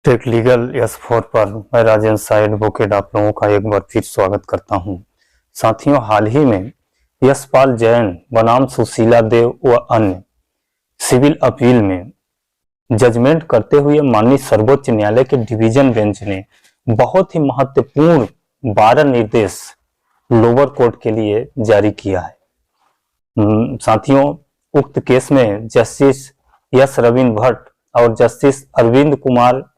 Take legal yes four पर मैं Rajendra Shah advocate आप लोगों का एक बार फिर स्वागत करता हूं। साथियों, हाल ही में यशपाल जैन बनाम सुशीला देव व अन्य सिविल अपील में जजमेंट करते हुए माननीय सर्वोच्च न्यायालय के डिवीजन बेंच ने बहुत ही महत्वपूर्ण 12 निर्देश लोअर कोर्ट के लिए जारी किया है। साथियों, उक्त केस में जस्टिस यस रविंद्र भट्ट और जस्टिस अरविंद कुमार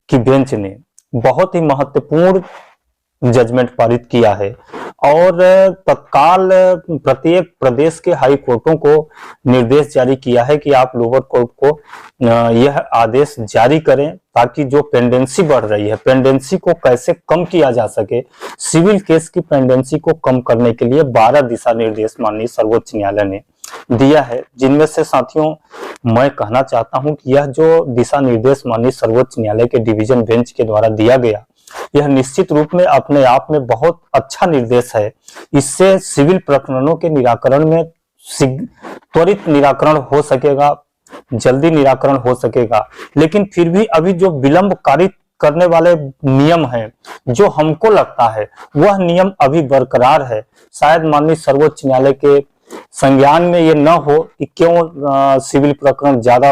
की बेंच ने बहुत ही महत्वपूर्ण जजमेंट पारित किया है और तत्काल प्रत्येक प्रदेश के हाई कोर्टों को निर्देश जारी किया है कि आप लोअर कोर्ट को यह आदेश जारी करें ताकि जो पेंडेंसी बढ़ रही है, पेंडेंसी को कैसे कम किया जा सके। सिविल केस की पेंडेंसी को कम करने के लिए 12 दिशा निर्देश माननीय सर्वोच्च न्यायालय ने दिया है, जिनमें से साथियों मैं कहना चाहता हूं कि यह जो दिशा निर्देश माननीय सर्वोच्च न्यायालय के डिवीजन बेंच के द्वारा दिया गया, यह निश्चित रूप में अपने आप में बहुत अच्छा निर्देश है। इससे सिविल प्रकरणों के निराकरण में त्वरित निराकरण हो सकेगा, जल्दी निराकरण हो सकेगा। लेकिन फिर भी अभी जो विलंब कारित करने वाले नियम हैं, जो हमको लगता है वह नियम अभी बरकरार है। शायद माननीय सर्वोच्च न्यायालय के संज्ञान में ये न हो कि क्यों सिविल प्रकरण ज्यादा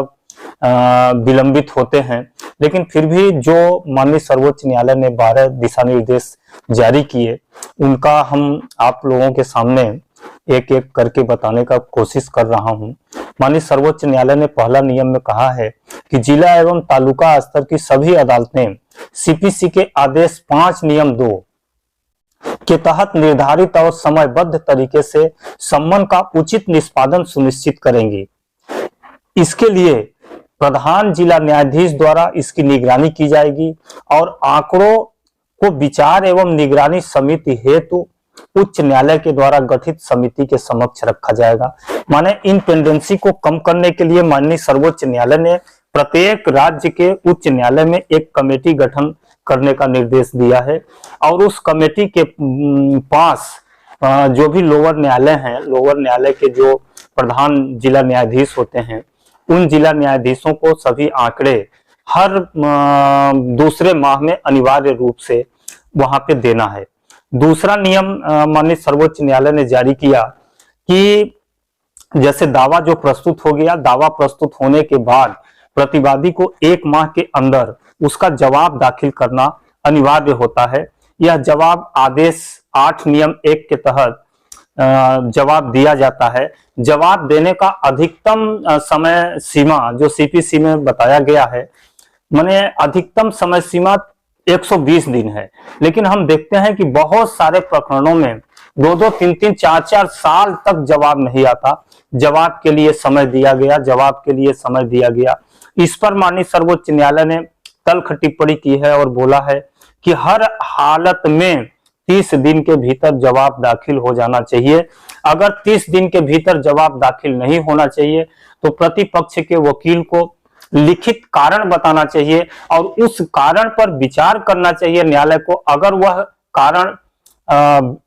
विलंबित होते हैं, लेकिन फिर भी जो माननीय सर्वोच्च न्यायालय ने 12 दिशा निर्देश जारी किए, उनका हम आप लोगों के सामने एक एक करके बताने का कोशिश कर रहा हूं। माननीय सर्वोच्च न्यायालय ने पहला नियम में कहा है कि जिला एवं तालुका स्तर की सभी अदालतें सीपीसी के आदेश 5 नियम 2 के तहत निर्धारित और समयबद्ध तरीके से सम्मन का उचित निष्पादन सुनिश्चित करेंगी। इसके लिए प्रधान जिला न्यायाधीश द्वारा इसकी निगरानी की जाएगी और आंकड़ों को विचार एवं निगरानी समिति हेतु उच्च न्यायालय के द्वारा गठित समिति के समक्ष रखा जाएगा। माने इन पेंडेंसी को कम करने के लिए माननीय सर्वोच्च न्यायालय ने प्रत्येक राज्य के उच्च न्यायालय में एक कमेटी गठन करने का निर्देश दिया है और उस कमेटी के पास जो भी लोअर न्यायालय हैं, लोअर न्यायालय के जो प्रधान जिला न्यायाधीश होते हैं, उन जिला न्यायाधीशों को सभी आंकड़े हर दूसरे माह में अनिवार्य रूप से वहां पे देना है। दूसरा नियम माननीय सर्वोच्च न्यायालय ने जारी किया कि जैसे दावा जो प्रस्तुत हो गया, दावा प्रस्तुत होने के बाद प्रतिवादी को 1 माह के अंदर उसका जवाब दाखिल करना अनिवार्य होता है। यह जवाब आदेश 8 नियम 1 के तहत जवाब दिया जाता है। जवाब देने का अधिकतम समय सीमा जो सीपीसी में बताया गया है, माने अधिकतम समय सीमा 120 दिन है, लेकिन हम देखते हैं कि बहुत सारे प्रकरणों में 2-2, 3-3, 4-4 साल तक जवाब नहीं आता। जवाब के लिए समय दिया गया, जवाब के लिए समय दिया गया। इस पर माननीय सर्वोच्च न्यायालय ने तल्ख टिप्पणी की है और बोला है कि हर हालत में 30 दिन के भीतर जवाब दाखिल हो जाना चाहिए। अगर 30 दिन के भीतर जवाब दाखिल नहीं होना चाहिए तो प्रतिपक्ष के वकील को लिखित कारण बताना चाहिए और उस कारण पर विचार करना चाहिए न्यायालय को। अगर वह कारण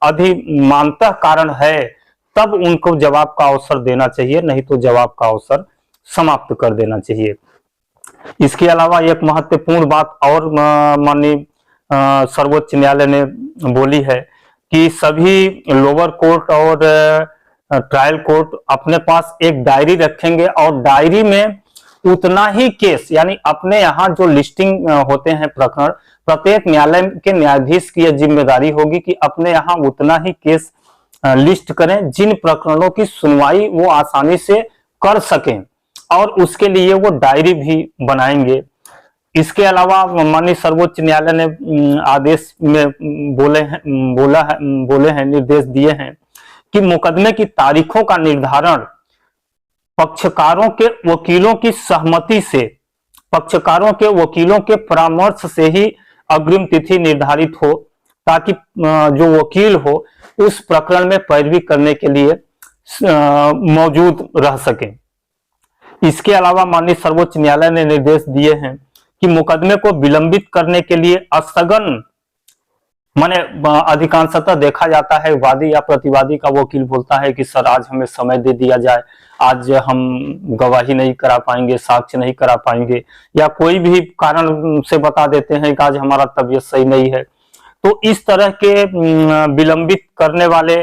अधिमानतः कारण है तब उनको जवाब का अवसर देना चाहिए, नहीं तो जवाब का अवसर समाप्त कर देना चाहिए। इसके अलावा एक महत्वपूर्ण बात और माननीय सर्वोच्च न्यायालय ने बोली है कि सभी लोअर कोर्ट और ट्रायल कोर्ट अपने पास एक डायरी रखेंगे और डायरी में उतना ही केस, यानी अपने यहाँ जो लिस्टिंग होते हैं प्रकरण, प्रत्येक न्यायालय के न्यायाधीश की यह जिम्मेदारी होगी कि अपने यहाँ उतना ही केस लिस्ट करें जिन प्रकरणों की सुनवाई वो आसानी से कर सकें, और उसके लिए वो डायरी भी बनाएंगे। इसके अलावा माननीय सर्वोच्च न्यायालय ने आदेश में बोले हैं, निर्देश दिए हैं कि मुकदमे की तारीखों का निर्धारण पक्षकारों के वकीलों की सहमति से, पक्षकारों के वकीलों के परामर्श से ही अग्रिम तिथि निर्धारित हो, ताकि जो वकील हो उस प्रकरण में पैरवी करने के लिए मौजूद रह सके। इसके अलावा माननीय सर्वोच्च न्यायालय ने निर्देश दिए हैं कि मुकदमे को विलंबित करने के लिए स्थगन, माने अधिकांशतः देखा जाता है वादी या प्रतिवादी का वकील बोलता है कि सर आज हमें समय दे दिया जाए, आज हम गवाही नहीं करा पाएंगे, साक्ष्य नहीं करा पाएंगे, या कोई भी कारण से बता देते हैं कि आज हमारा तबीयत सही नहीं है। तो इस तरह के विलंबित करने वाले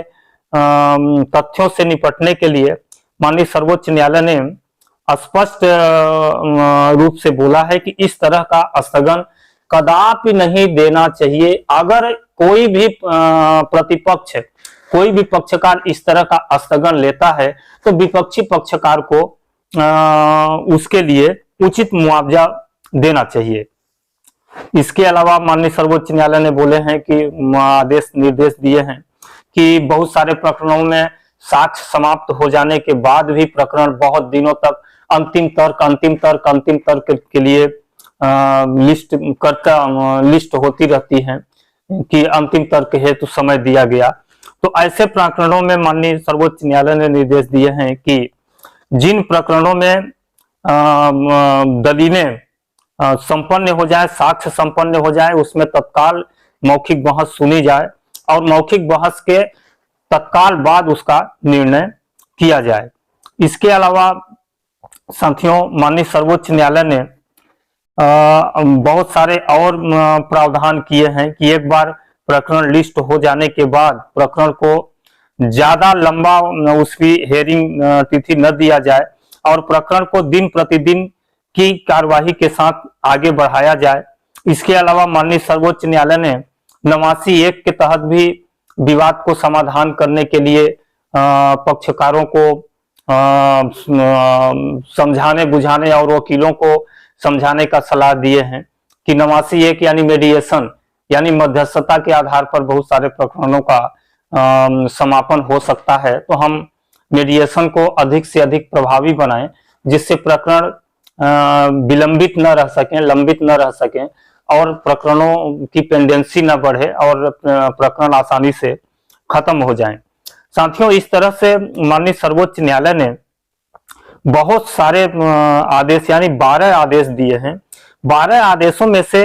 तथ्यों से निपटने के लिए माननीय सर्वोच्च न्यायालय ने स्पष्ट रूप से बोला है कि इस तरह का स्थगन कदापि नहीं देना चाहिए। अगर कोई भी प्रतिपक्ष, कोई भी पक्षकार इस तरह का स्थगन लेता है तो विपक्षी पक्षकार को उसके लिए उचित मुआवजा देना चाहिए। इसके अलावा माननीय सर्वोच्च न्यायालय ने बोले हैं कि आदेश निर्देश दिए हैं कि बहुत सारे प्रकरणों में साक्ष्य समाप्त हो जाने के बाद भी प्रकरण बहुत दिनों तक अंतिम तर्क के लिए लिस्ट होती रहती है कि अंतिम तर्क हेतु समय दिया गया। तो ऐसे प्रकरणों में माननीय सर्वोच्च न्यायालय ने निर्देश दिए हैं कि जिन प्रकरणों में दलीलें संपन्न हो जाए, साक्ष्य संपन्न हो जाए, उसमें तत्काल मौखिक बहस सुनी जाए और मौखिक बहस के तत्काल बाद उसका निर्णय किया जाए। इसके अलावा साथियों, माननीय सर्वोच्च न्यायालय ने बहुत सारे और प्रावधान किए हैं कि एक बार प्रकरण लिस्ट हो जाने के बाद प्रकरण को ज्यादा लंबा उसकी हेयरिंग तिथि न दिया जाए और प्रकरण को दिन प्रतिदिन की कार्यवाही के साथ आगे बढ़ाया जाए। इसके अलावा माननीय सर्वोच्च न्यायालय ने 89(1) के तहत भी विवाद को समाधान करने के लिए पक्षकारों को समझाने बुझाने और वकीलों को समझाने का सलाह दिए हैं कि 89(1) यानी मेडिएशन यानी मध्यस्थता के आधार पर बहुत सारे प्रकरणों का समापन हो सकता है। तो हम मेडिएशन को अधिक से अधिक प्रभावी बनाएं जिससे प्रकरण विलंबित न रह सकें, लंबित न रह सकें और प्रकरणों की पेंडेंसी न बढ़े और प्रकरण आसानी से खत्म हो जाएं। साथियों, इस तरह से माननीय सर्वोच्च न्यायालय ने बहुत सारे आदेश यानी 12 आदेश दिए हैं। 12 आदेशों में से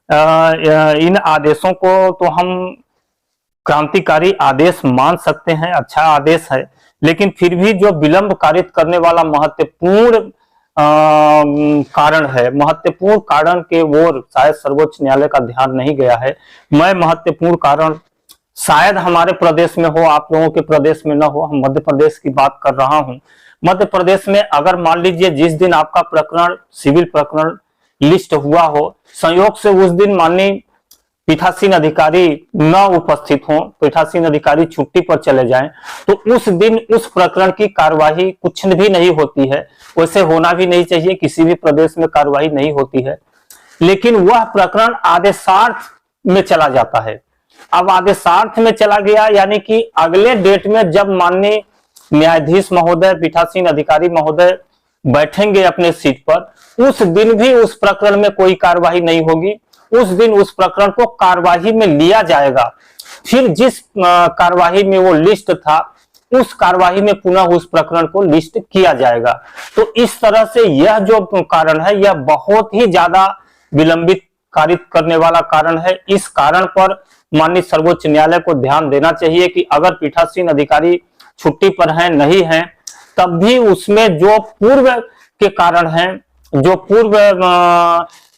इन आदेशों को तो हम क्रांतिकारी आदेश मान सकते हैं, अच्छा आदेश है, लेकिन फिर भी जो विलंब कारित करने वाला महत्वपूर्ण कारण है, महत्वपूर्ण कारण के ओर शायद सर्वोच्च न्यायालय का ध्यान नहीं गया है। मैं महत्वपूर्ण कारण शायद हमारे प्रदेश में हो, आप लोगों के प्रदेश में न हो, हम मध्य प्रदेश की बात कर रहा हूं। मध्य प्रदेश में अगर मान लीजिए जिस दिन आपका प्रकरण सिविल प्रकरण लिस्ट हुआ हो, संयोग से उस दिन माननीय पीठासीन अधिकारी न उपस्थित हो, पीठासीन अधिकारी छुट्टी पर चले जाएं, तो उस दिन उस प्रकरण की कार्यवाही कुछ भी नहीं होती है। वैसे होना भी नहीं चाहिए, किसी भी प्रदेश में कार्यवाही नहीं होती है, लेकिन वह प्रकरण आदेशार्थ में चला जाता है। अब आदेशार्थ में चला गया यानी कि अगले डेट में जब माननीय न्यायाधीश महोदय, पीठासीन अधिकारी महोदय बैठेंगे अपने सीट पर, उस दिन भी उस प्रकरण में कोई कार्यवाही नहीं होगी। उस दिन उस प्रकरण को कार्यवाही में लिया जाएगा, फिर जिस कार्यवाही में वो लिस्ट था उस कार्यवाही में पुनः उस प्रकरण को लिस्ट किया जाएगा। तो इस तरह से यह जो कारण है यह बहुत ही ज्यादा विलंबित कारित करने वाला कारण है। इस कारण पर माननीय सर्वोच्च न्यायालय को ध्यान देना चाहिए कि अगर पीठासीन अधिकारी छुट्टी पर हैं, नहीं हैं, तब भी उसमें जो पूर्व के कारण हैं, जो पूर्व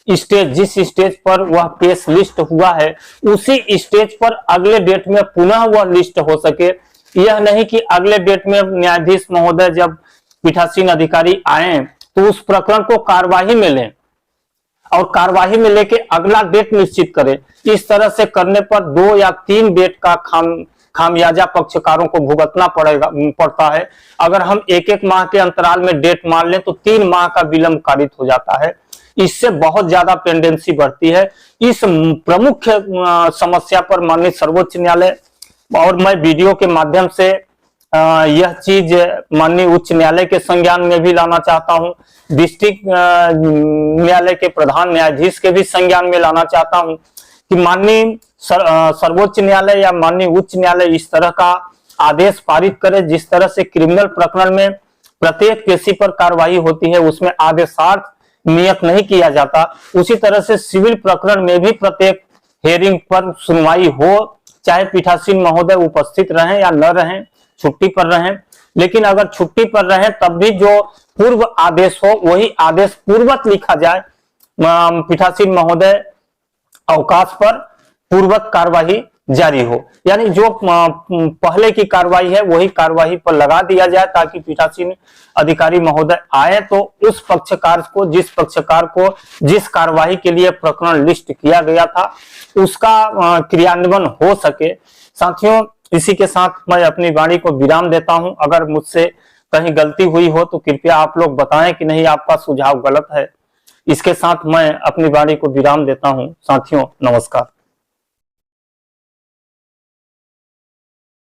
स्टेज, जिस स्टेज पर वह केस लिस्ट हुआ है उसी स्टेज पर अगले डेट में पुनः वह लिस्ट हो सके। यह नहीं कि अगले डेट में न्यायाधीश महोदय जब पीठासीन अधिकारी आए तो उस प्रकरण को कार्यवाही में लें और कार्यवाही में लेके अगला डेट निश्चित करें। इस तरह से करने पर 2 या 3 डेट का खामियाजा पक्षकारों को भुगतना पड़ता है। अगर हम एक माह के अंतराल में डेट मान लें तो 3 माह का विलंब कारित हो जाता है। इससे बहुत ज्यादा पेंडेंसी बढ़ती है। इस प्रमुख समस्या पर माननीय सर्वोच्च न्यायालय और मैं वीडियो के माध्यम से यह चीज माननीय उच्च न्यायालय के संज्ञान में भी लाना चाहता हूं, डिस्ट्रिक्ट न्यायालय के प्रधान न्यायाधीश के भी संज्ञान में लाना चाहता हूं कि माननीय सर्वोच्च न्यायालय या माननीय उच्च न्यायालय इस तरह का आदेश पारित करे जिस तरह से क्रिमिनल प्रकरण में प्रत्येक केसी पर कार्रवाई होती है उसमें आदेशार्थ नियत नहीं किया जाता, उसी तरह से सिविल प्रकरण में भी प्रत्येक हेयरिंग पर सुनवाई हो, चाहे पीठासीन महोदय उपस्थित रहें या न रहें, छुट्टी पर रहें, लेकिन अगर छुट्टी पर रहे तब भी जो पूर्व आदेश हो वही आदेश पूर्वत लिखा जाए। पीठासीन महोदय अवकाश पर पूर्वत कार्यवाही जारी हो, यानी जो पहले की कार्रवाई है वही कार्रवाई पर लगा दिया जाए, ताकि पीठासीन अधिकारी महोदय आए तो उस पक्षकार को, जिस पक्षकार को जिस कार्रवाई के लिए प्रकरण लिस्ट किया गया था उसका क्रियान्वयन हो सके। साथियों, इसी के साथ मैं अपनी वाणी को विराम देता हूं। अगर मुझसे कहीं गलती हुई हो तो कृपया आप लोग बताएं कि नहीं, आपका सुझाव गलत है। इसके साथ मैं अपनी वाणी को विराम देता हूं। साथियों, नमस्कार।